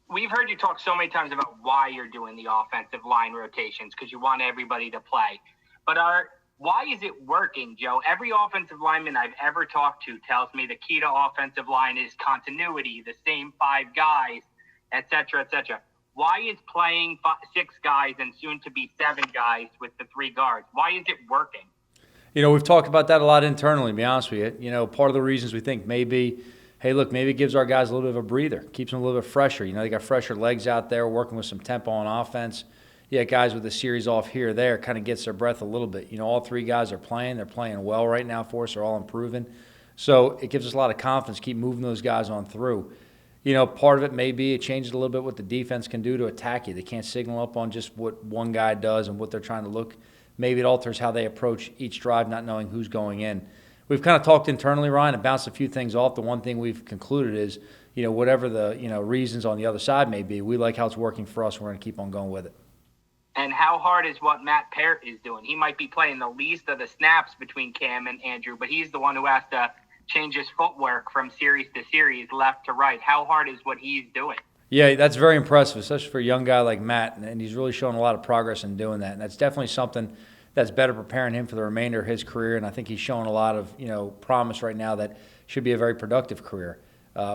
we've heard you talk so many times about why you're doing the offensive line rotations because you want everybody to play. But why is it working, Joe? Every offensive lineman I've ever talked to tells me the key to offensive line is continuity, the same five guys, et cetera, et cetera. Why is playing six guys and soon to be seven guys with the three guards? Why is it working? We've talked about that a lot internally, to be honest with you. Part of the reasons we think maybe, hey, look, maybe it gives our guys a little bit of a breather, keeps them a little bit fresher. They got fresher legs out there working with some tempo on offense. Yeah, guys with a series off here or there kind of gets their breath a little bit. All three guys are playing. They're playing well right now for us. They're all improving. So it gives us a lot of confidence, keep moving those guys on through. Part of it may be it changes a little bit what the defense can do to attack you. They can't signal up on just what one guy does and what they're trying to look. Maybe it alters how they approach each drive, not knowing who's going in. We've kind of talked internally, Ryan, and bounced a few things off. The one thing we've concluded is, whatever the reasons on the other side may be, we like how it's working for us. We're going to keep on going with it. And how hard is what Matt Peart is doing? He might be playing the least of the snaps between Cam and Andrew, but he's the one who has to change his footwork from series to series, left to right. How hard is what he's doing? Yeah, that's very impressive, especially for a young guy like Matt, and he's really showing a lot of progress in doing that. And that's definitely something that's better preparing him for the remainder of his career, and I think he's showing a lot of promise right now that should be a very productive career.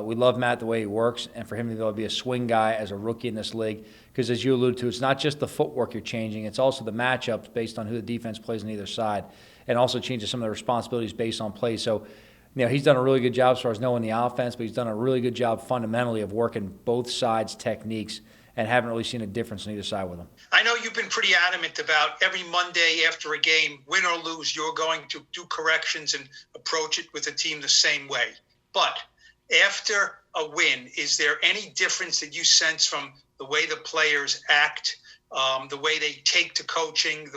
We love Matt the way he works, and for him to be able to be a swing guy as a rookie in this league, because as you alluded to, it's not just the footwork you're changing, it's also the matchups based on who the defense plays on either side, and also changes some of the responsibilities based on play. So, he's done a really good job as far as knowing the offense, but he's done a really good job fundamentally of working both sides' techniques and haven't really seen a difference on either side with him. I know you've been pretty adamant about every Monday after a game, win or lose, you're going to do corrections and approach it with the team the same way. But after a win, is there any difference that you sense from the way the players act, the way they take to coaching,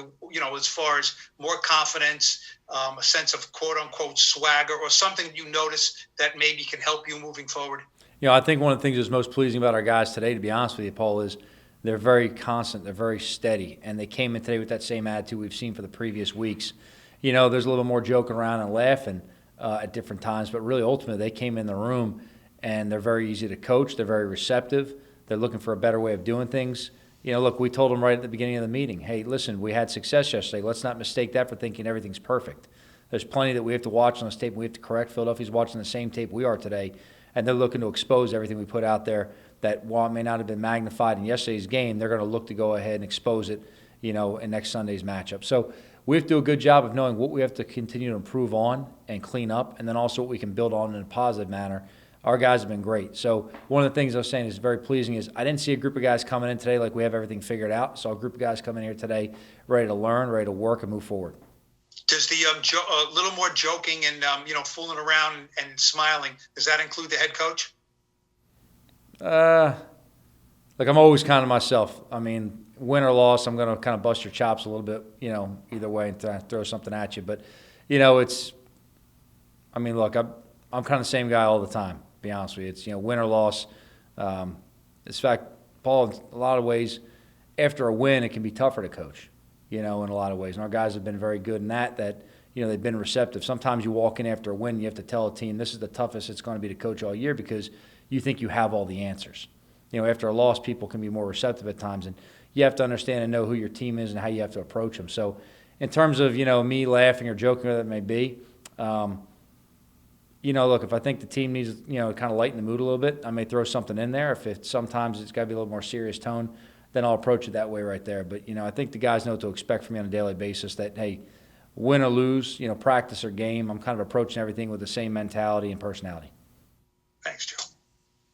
as far as more confidence, a sense of quote-unquote swagger, or something you notice that maybe can help you moving forward? I think one of the things that's most pleasing about our guys today, to be honest with you, Paul, is they're very constant, they're very steady, and they came in today with that same attitude we've seen for the previous weeks. There's a little more joking around and laughing at different times, but really ultimately they came in the room and they're very easy to coach, they're very receptive, they're looking for a better way of doing things. Look, we told them right at the beginning of the meeting, hey, listen, we had success yesterday. Let's not mistake that for thinking everything's perfect. There's plenty that we have to watch on this tape, and we have to correct. Philadelphia's watching the same tape we are today, and they're looking to expose everything we put out there that, while it may not have been magnified in yesterday's game, they're going to look to go ahead and expose it, in next Sunday's matchup. So we have to do a good job of knowing what we have to continue to improve on and clean up, and then also what we can build on in a positive manner. Our guys have been great. So one of the things I was saying is very pleasing is I didn't see a group of guys coming in today like we have everything figured out. I saw a group of guys come in here today ready to learn, ready to work, and move forward. Does the little more joking and fooling around and smiling, does that include the head coach? Look, I'm always kind of myself. I mean, win or loss, I'm going to kind of bust your chops a little bit, either way and throw something at you. But, look, I'm kind of the same guy all the time, to be honest with you. It's, win or loss. In fact, Paul, in a lot of ways, after a win, it can be tougher to coach, in a lot of ways. And our guys have been very good in that they've been receptive. Sometimes you walk in after a win, you have to tell a team this is the toughest it's going to be to coach all year because you think you have all the answers. After a loss, people can be more receptive at times, and you have to understand and know who your team is and how you have to approach them. So in terms of, me laughing or joking, whatever that may be, look, if I think the team needs, kind of lighten the mood a little bit, I may throw something in there. If sometimes it's got to be a little more serious tone, then I'll approach it that way right there. But, I think the guys know what to expect from me on a daily basis that, hey, win or lose, practice or game, I'm kind of approaching everything with the same mentality and personality. Thanks, Joe.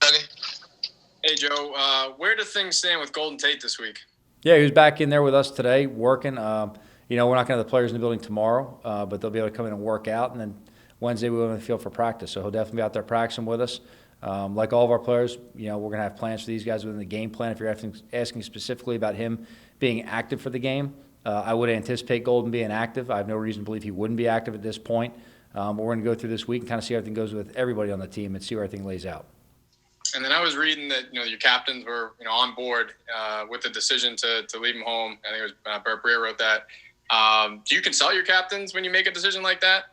Okay. Hey, Joe, where do things stand with Golden Tate this week? Yeah, he was back in there with us today working. We're not going to have the players in the building tomorrow, but they'll be able to come in and work out. And then Wednesday we'll be on the field for practice. So he'll definitely be out there practicing with us. Like all of our players, we're going to have plans for these guys within the game plan. If you're asking specifically about him being active for the game, I would anticipate Golden being active. I have no reason to believe he wouldn't be active at this point. But we're going to go through this week and kind of see how everything goes with everybody on the team and see where everything lays out. And then I was reading that your captains were on board with the decision to leave him home. I think it was Bert Breer wrote that. Do you consult your captains when you make a decision like that?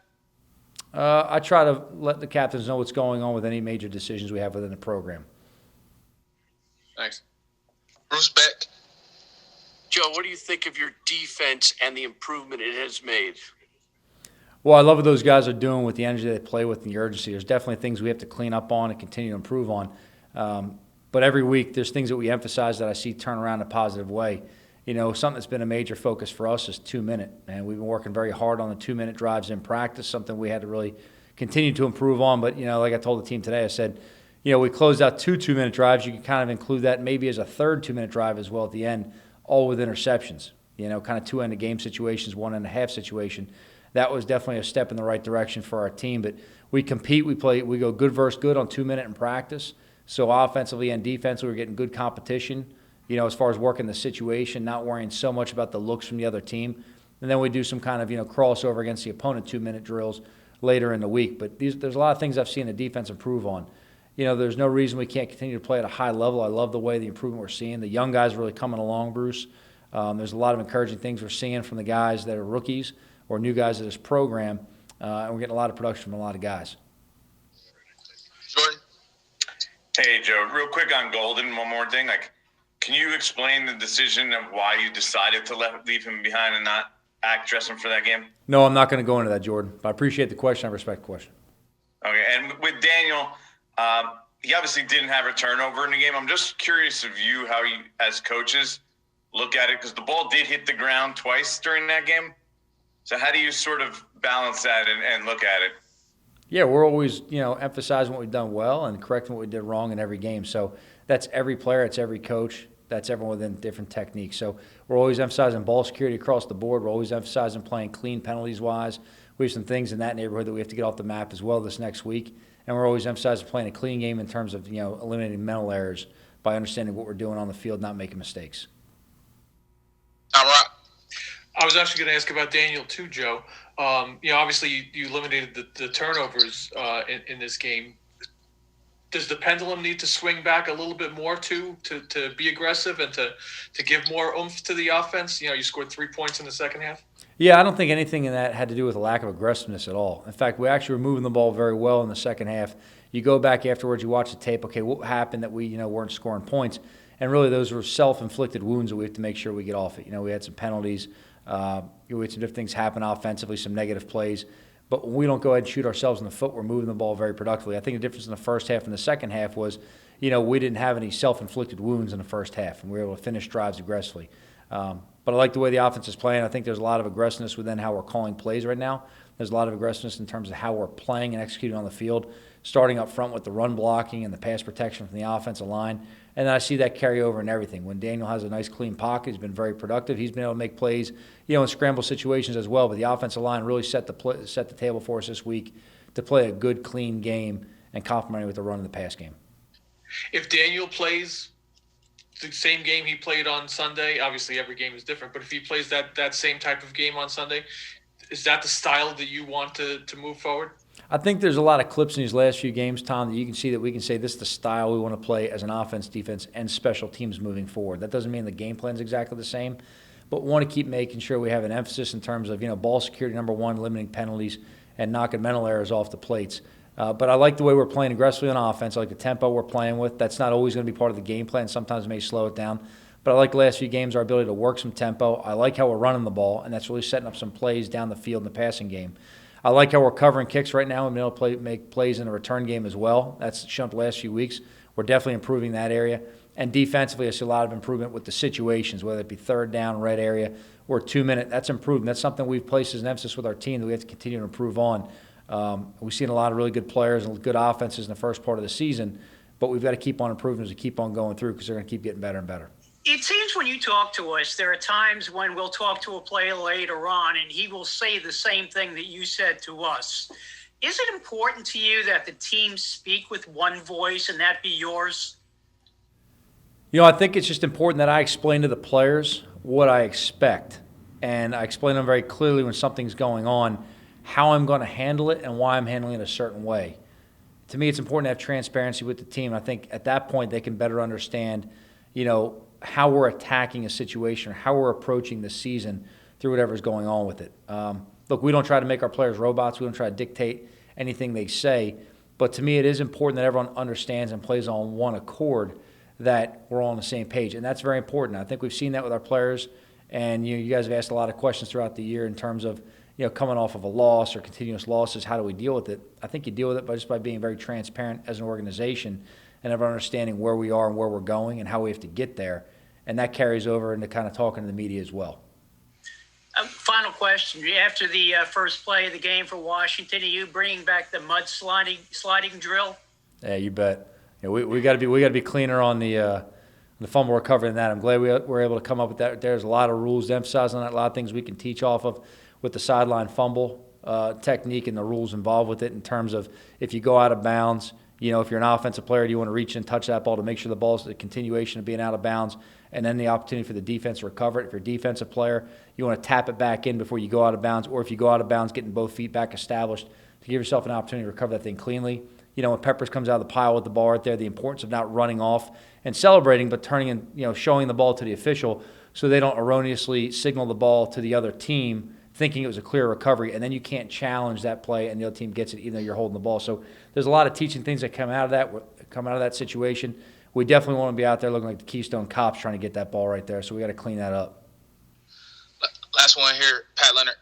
I try to let the captains know what's going on with any major decisions we have within the program. Thanks. Bruce Beck. Joe, what do you think of your defense and the improvement it has made? Well, I love what those guys are doing with the energy they play with and the urgency. There's definitely things we have to clean up on and continue to improve on. But every week there's things that we emphasize that I see turn around in a positive way. You know, something that's been a major focus for us is 2-minute. And we've been working very hard on the 2-minute drives in practice, something we had to really continue to improve on. But, you know, like I told the team today, I said, you know, we closed out 2 2-minute drives. You can kind of include that maybe as a third 2-minute drive as well at the end, all with interceptions. You know, kind of 2 end-of-game situations, 1.5 situation. That was definitely a step in the right direction for our team. But we compete, we go good versus good on 2-minute in practice. So offensively and defensively, we're getting good competition, you know, as far as working the situation, not worrying so much about the looks from the other team. And then we do some kind of, you know, crossover against the opponent 2-minute drills later in the week. But there's a lot of things I've seen the defense improve on. You know, there's no reason we can't continue to play at a high level. I love the way the improvement we're seeing. The young guys are really coming along, Bruce. There's a lot of encouraging things we're seeing from the guys that are rookies or new guys to this program, and we're getting a lot of production from a lot of guys. Jordan. Hey, Joe, real quick on Golden, one more thing. Like, can you explain the decision of why you decided to leave him behind and not dress him for that game? No, I'm not going to go into that, Jordan. But I appreciate the question. I respect the question. Okay, and with Daniel, he obviously didn't have a turnover in the game. I'm just curious of you, how you, as coaches, look at it, because the ball did hit the ground twice during that game. So how do you sort of balance that and look at it? Yeah, we're always, you know, emphasizing what we've done well and correcting what we did wrong in every game. So that's every player, it's every coach, that's everyone within different techniques. So we're always emphasizing ball security across the board. We're always emphasizing playing clean penalties-wise. We have some things in that neighborhood that we have to get off the map as well this next week. And we're always emphasizing playing a clean game in terms of, you know, eliminating mental errors by understanding what we're doing on the field, not making mistakes. All right. I was actually going to ask about Daniel too, Joe. You know, obviously you eliminated the turnovers in this game. Does the pendulum need to swing back a little bit more to be aggressive and to give more oomph to the offense? You know, you scored 3 points in the second half. Yeah, I don't think anything in that had to do with a lack of aggressiveness at all. In fact, we actually were moving the ball very well in the second half. You go back afterwards, you watch the tape. Okay, what happened that we, you know, weren't scoring points? And really, those were self-inflicted wounds that we have to make sure we get off it. You know, we had some penalties. We had some different things happen offensively, some negative plays. But when we don't go ahead and shoot ourselves in the foot, we're moving the ball very productively. I think the difference in the first half and the second half was, you know, we didn't have any self-inflicted wounds in the first half, and we were able to finish drives aggressively. But I like the way the offense is playing. I think there's a lot of aggressiveness within how we're calling plays right now. There's a lot of aggressiveness in terms of how we're playing and executing on the field, starting up front with the run blocking and the pass protection from the offensive line. And then I see that carry over in everything. When Daniel has a nice, clean pocket, he's been very productive. He's been able to make plays, you know, in scramble situations as well. But the offensive line really set the table for us this week to play a good, clean game and complementing with the run of the pass game. If Daniel plays the same game he played on Sunday, obviously every game is different, but if he plays that same type of game on Sunday, is that the style that you want to move forward? I think there's a lot of clips in these last few games, Tom, that you can see that we can say this is the style we want to play as an offense, defense, and special teams moving forward. That doesn't mean the game plan is exactly the same, but we want to keep making sure we have an emphasis in terms of, you know, ball security, number one, limiting penalties, and knocking mental errors off the plates. But I like the way we're playing aggressively on offense. I like the tempo we're playing with. That's not always going to be part of the game plan. Sometimes it may slow it down. But I like the last few games, our ability to work some tempo. I like how we're running the ball, and that's really setting up some plays down the field in the passing game. I like how we're covering kicks right now and being able to make plays in the return game as well. That's shown up the last few weeks. We're definitely improving that area. And defensively, I see a lot of improvement with the situations, whether it be third down, red area, or 2-minute. That's improvement. That's something we've placed as an emphasis with our team that we have to continue to improve on. We've seen a lot of really good players and good offenses in the first part of the season, but we've got to keep on improving as we keep on going through because they're going to keep getting better and better. It seems when you talk to us, there are times when we'll talk to a player later on and he will say the same thing that you said to us. Is it important to you that the team speak with one voice and that be yours? You know, I think it's just important that I explain to the players what I expect. And I explain to them very clearly when something's going on, how I'm going to handle it and why I'm handling it a certain way. To me, it's important to have transparency with the team. I think at that point they can better understand, you know, how we're attacking a situation or how we're approaching the season through whatever's going on with it. Look, we don't try to make our players robots. We don't try to dictate anything they say. But to me, it is important that everyone understands and plays on one accord that we're all on the same page, and that's very important. I think we've seen that with our players, and you guys have asked a lot of questions throughout the year in terms of coming off of a loss or continuous losses. How do we deal with it? I think you deal with it by being very transparent as an organization and everyone understanding where we are and where we're going and how we have to get there, and that carries over into kind of talking to the media as well. Final question. After the first play of the game for Washington, are you bringing back the mud sliding drill? Yeah, you bet. We got to be cleaner on the fumble recovery than that. I'm glad we were able to come up with that. There's a lot of rules to emphasize on that, a lot of things we can teach off of with the sideline fumble technique and the rules involved with it in terms of if you go out of bounds, if you're an offensive player, do you want to reach and touch that ball to make sure the ball's a continuation of being out of bounds, and then the opportunity for the defense to recover it. If you're a defensive player, you want to tap it back in before you go out of bounds, or if you go out of bounds, getting both feet back established to give yourself an opportunity to recover that thing cleanly. When Peppers comes out of the pile with the ball right there, the importance of not running off and celebrating, but turning and showing the ball to the official so they don't erroneously signal the ball to the other team thinking it was a clear recovery, and then you can't challenge that play and the other team gets it even though you're holding the ball. So there's a lot of teaching things that come out of that situation. We definitely want to be out there looking like the Keystone Cops trying to get that ball right there, so we got to clean that up. Last one here, Pat Leonard.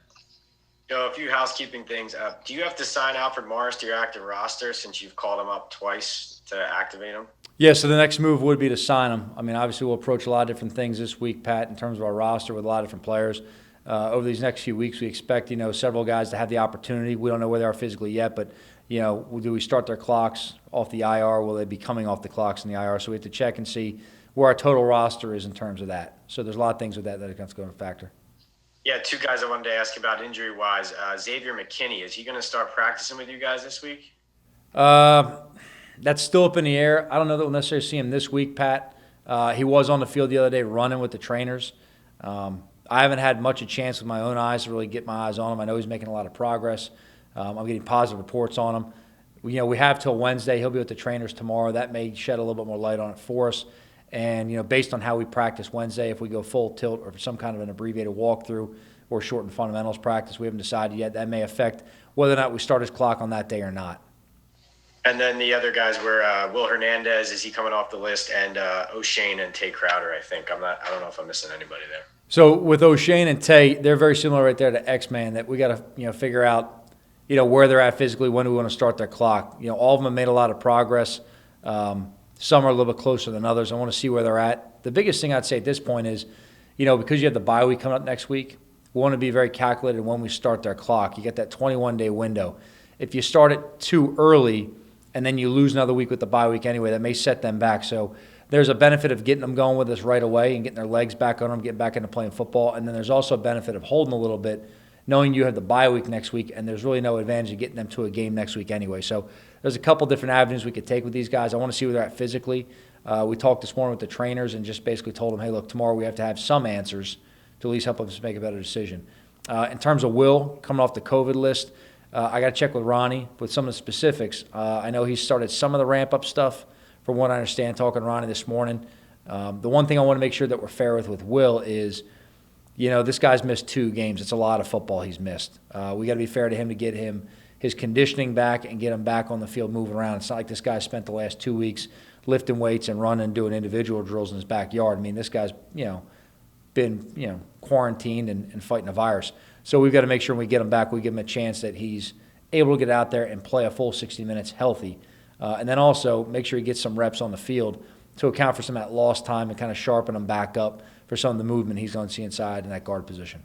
A few housekeeping things. Do you have to sign Alfred Morris to your active roster since you've called him up twice to activate him? Yeah, so the next move would be to sign him. I mean, obviously we'll approach a lot of different things this week, Pat, in terms of our roster with a lot of different players. Over these next few weeks, we expect, several guys to have the opportunity. We don't know where they are physically yet, but, do we start their clocks off the IR? Will they be coming off the clocks in the IR? So we have to check and see where our total roster is in terms of that. So there's a lot of things with that are going to go into factor. Yeah, two guys I wanted to ask about injury-wise. Xavier McKinney, is he going to start practicing with you guys this week? That's still up in the air. I don't know that we'll necessarily see him this week, Pat. He was on the field the other day running with the trainers. I haven't had much a chance with my own eyes to really get my eyes on him. I know he's making a lot of progress. I'm getting positive reports on him. We have till Wednesday. He'll be with the trainers tomorrow. That may shed a little bit more light on it for us. And, based on how we practice Wednesday, if we go full tilt or some kind of an abbreviated walkthrough or shortened fundamentals practice, we haven't decided yet. That may affect whether or not we start his clock on that day or not. And then the other guys were Will Hernandez. Is he coming off the list? And O'Shane and Tay Crowder, I think. I don't know if I'm missing anybody there. So with O'Shane and Tay, they're very similar right there to X-Man, that we got to figure out where they're at physically, when do we want to start their clock. All of them have made a lot of progress. Some are a little bit closer than others. I want to see where they're at. The biggest thing I'd say at this point is, because you have the bye week coming up next week, we want to be very calculated when we start their clock. You get that 21-day window. If you start it too early and then you lose another week with the bye week anyway, that may set them back. So there's a benefit of getting them going with us right away and getting their legs back on them, getting back into playing football. And then there's also a benefit of holding a little bit, knowing you have the bye week next week, and there's really no advantage of getting them to a game next week anyway. So there's a couple different avenues we could take with these guys. I want to see where they're at physically. We talked this morning with the trainers and just basically told them, hey, look, tomorrow we have to have some answers to at least help us make a better decision. In terms of Will coming off the COVID list, I got to check with Ronnie with some of the specifics. I know he started some of the ramp-up stuff, from what I understand, talking to Ronnie this morning. The one thing I want to make sure that we're fair with Will is, this guy's missed 2 games. It's a lot of football he's missed. We got to be fair to him to get him his conditioning back and get him back on the field moving around. It's not like this guy spent the last 2 weeks lifting weights and running, doing individual drills in his backyard. I mean, this guy's, been, quarantined and fighting a virus. So we've got to make sure when we get him back, we give him a chance that he's able to get out there and play a full 60 minutes healthy. And then also make sure he gets some reps on the field to account for some of that lost time and kind of sharpen him back up for some of the movement he's going to see inside in that guard position.